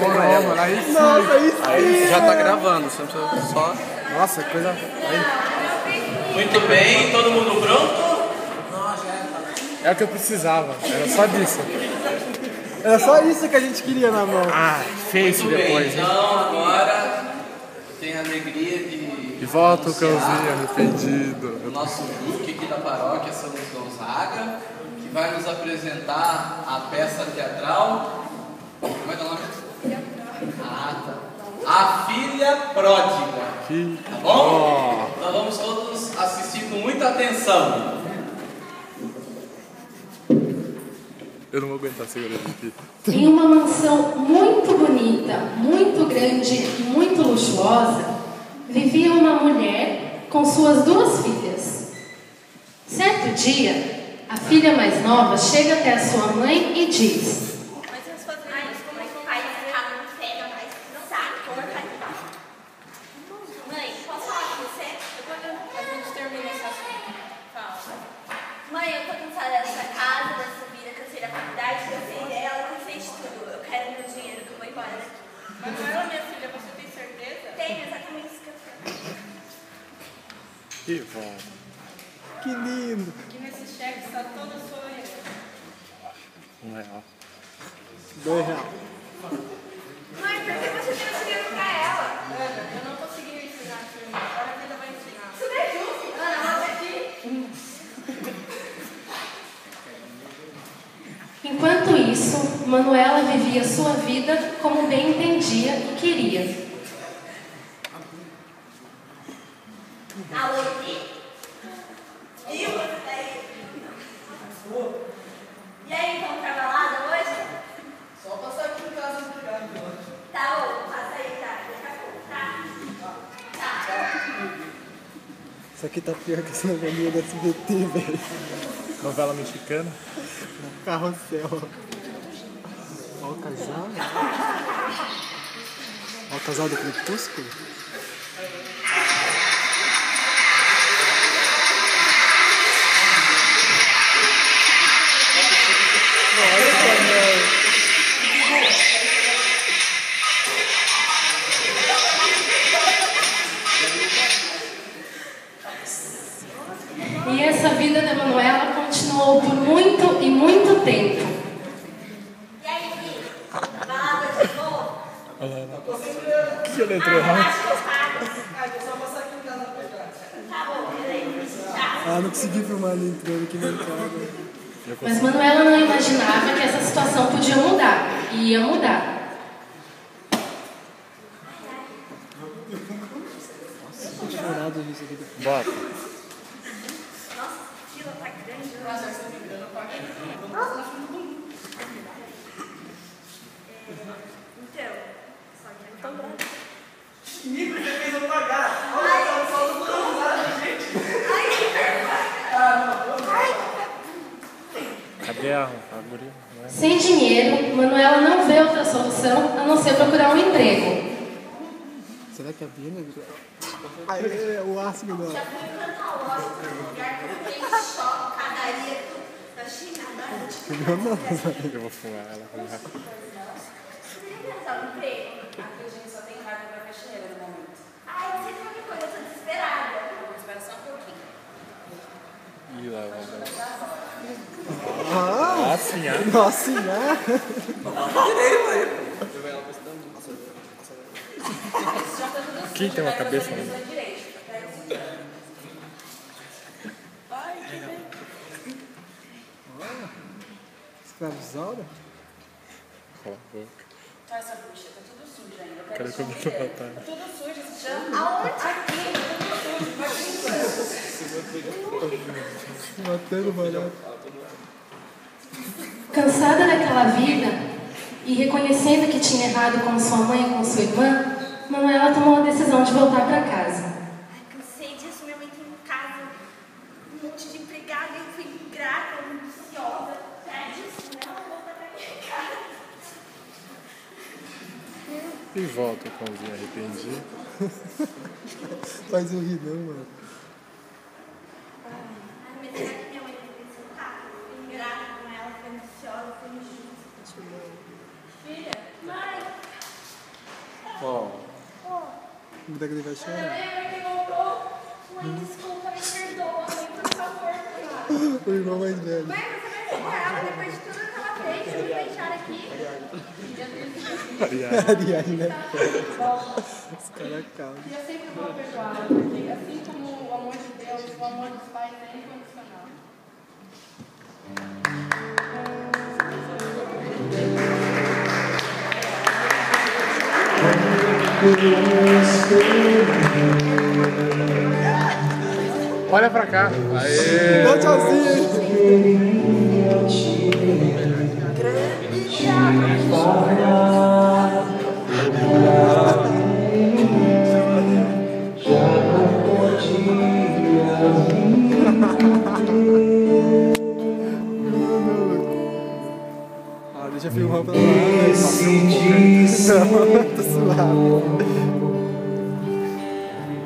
Demorou, mano. Aí sim. Nossa, aí sim. Aí já tá gravando, você não precisa só... Nossa, coisa... Aí. Muito bem, todo mundo pronto? É o que eu precisava. Era só disso. Era só isso que a gente queria na mão. Ah, face Muito depois, bem, hein? então agora eu tenho a alegria E volta o cãozinho arrependido. o nosso grupo aqui da paróquia, São Luís Gonzaga, que vai nos apresentar a peça teatral. Como é que é o nome? Ah, tá. A Filha Pródiga. Tá bom? Nós vamos todos assistir com muita atenção. Eu não vou aguentar segurando aqui. Em uma mansão muito bonita, muito grande e muito luxuosa, vivia uma mulher com suas 2 filhas. Certo dia, a filha mais nova chega até a sua mãe e diz: Mas eu sou como é que o pai ficava no férias, mas não sabe como vai ficar. Mãe, posso falar com você? Depois a gente termina esse assunto. Fala. Mãe, eu tô cansada dessa casa, dessa vida, cansei da faculdade, cansei dela, cansei de tudo. Eu quero meu dinheiro que eu vou embora daqui. Mas não era minha filha, você tem certeza? Tenho exatamente isso que eu quero. Que volta. Que lindo. Aqui nesse cheque está toda a sua herança. R$1. R$2. Mãe, por que você deu esse dinheiro pra ela? Ana, eu não consegui ensinar a sua irmã. Agora a vida vai ensinar. Isso não é justo. Ana, volta aqui. Enquanto isso, Manuela vivia sua vida como bem entendia e queria. Alô, Gui? E você tá aí? E aí, então, trabalhada hoje? Só passar aqui em casa e pegar. Tá bom, passa aí, tá? Daqui a pouco, tá? Tá. Isso aqui tá pior que essa novelinha da SBT, velho. Novela mexicana. Carrossel. Olha o casal. Olha o casal do Crepúsculo. E essa vida da Manuela continuou por muito e muito tempo. E aí, Gui? Balada de novo? Que letra errada. Tá bom, beleza. Tchau. Ah, não consegui filmar ele entrando aqui na entrada. Mas Manuela não imaginava que essa situação podia mudar. E ia mudar. Tô chorado nisso aqui. Bota. Nossa, a fila tá grande. Então, só que é tão grande. Nico, você fez eu pagar. Ai, Cadê a guria? Sem dinheiro, Manuela não vê outra solução a não ser procurar um emprego. Será que é a Bina? Ah, é o ácido não. já fui em tanta loja, tanto lugar, que tem shopping, padaria, tudo. Da China, agora Eu vou fumar ela. você poderia pensar no emprego? Aqui a gente só tem cargo para faxineira no momento. Ai, não sei de qualquer coisa, eu tô desesperada. Espera só um pouquinho. Ih, lá, vamos. Ah, Assim, ah. nossa senhora. Quem tem uma cabeça? Escravizaura? Cala a boca. Tá essa bucha, tá tudo sujo ainda. Eu Quero quero comer sujeira. batata. Tá tudo sujo esse chão. Aonde? Aqui, tá tudo sujo. Vai Matando barato. Cansada daquela vida e reconhecendo que tinha errado com sua mãe e com sua irmã, Manuela tomou a decisão de voltar para casa. Ai, cansei disso, minha mãe tem em casa um monte de empregada, eu fui ingrata, ambiciosa. É disso, né? Ela volta pra minha casa. E volta o cãozinho arrependido. Faz eu rir não, mano. Ai, mas será que minha mãe vai pensar? Fui ingrata com ela, fui ambiciosa, fui injusta. Filha, mãe, Muita que ele vai chorar. Mãe, desculpa, me perdoa, mãe, por favor, cara. O irmão mais velho. Mãe, você vai ser brava depois de tudo que ela fez, você me deixar aqui. Ariane, né? Os caras calmos. E eu sempre vou perdoar, porque assim como o amor de Deus, o amor dos pais é incondicional. Olha pra cá. Aê! Dá tchauzinho. Deixa eu filmar pra lá. Tô suave.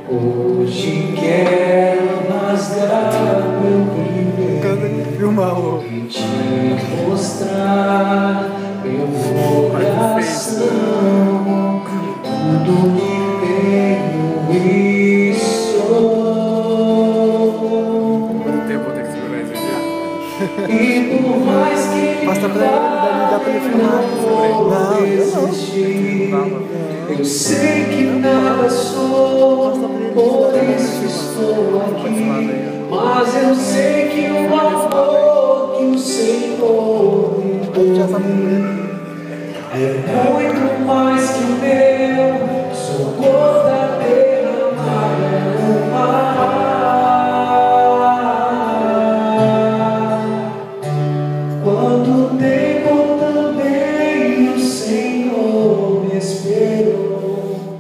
Hoje quero rasgar meu Filmar o. e te mostrar meu coração, tudo que tenho e sou. Quanto tempo vou ter que segurar isso aqui? E por mais que Basta pra ele, dá pra ele filmar. eu sei que nada sou, por isso estou aqui. Mas eu sei que o amor que o Senhor me Já sabe é muito mais que o meu. Sou gota derramada no mar. Quanto tempo também o Senhor me esperou.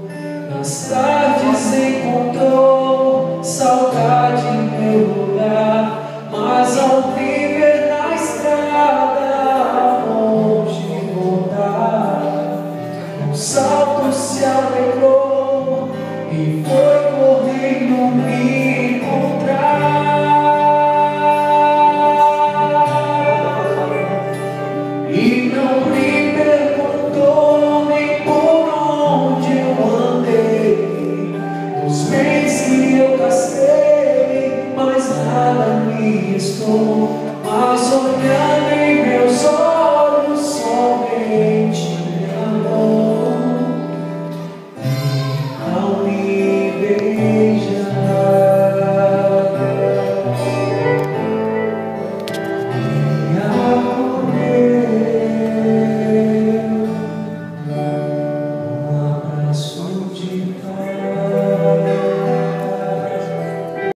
Nas tardes encontrou saudade em meu lugar, mas ao viver na estrada longe voltar, um salto se alegrou e foi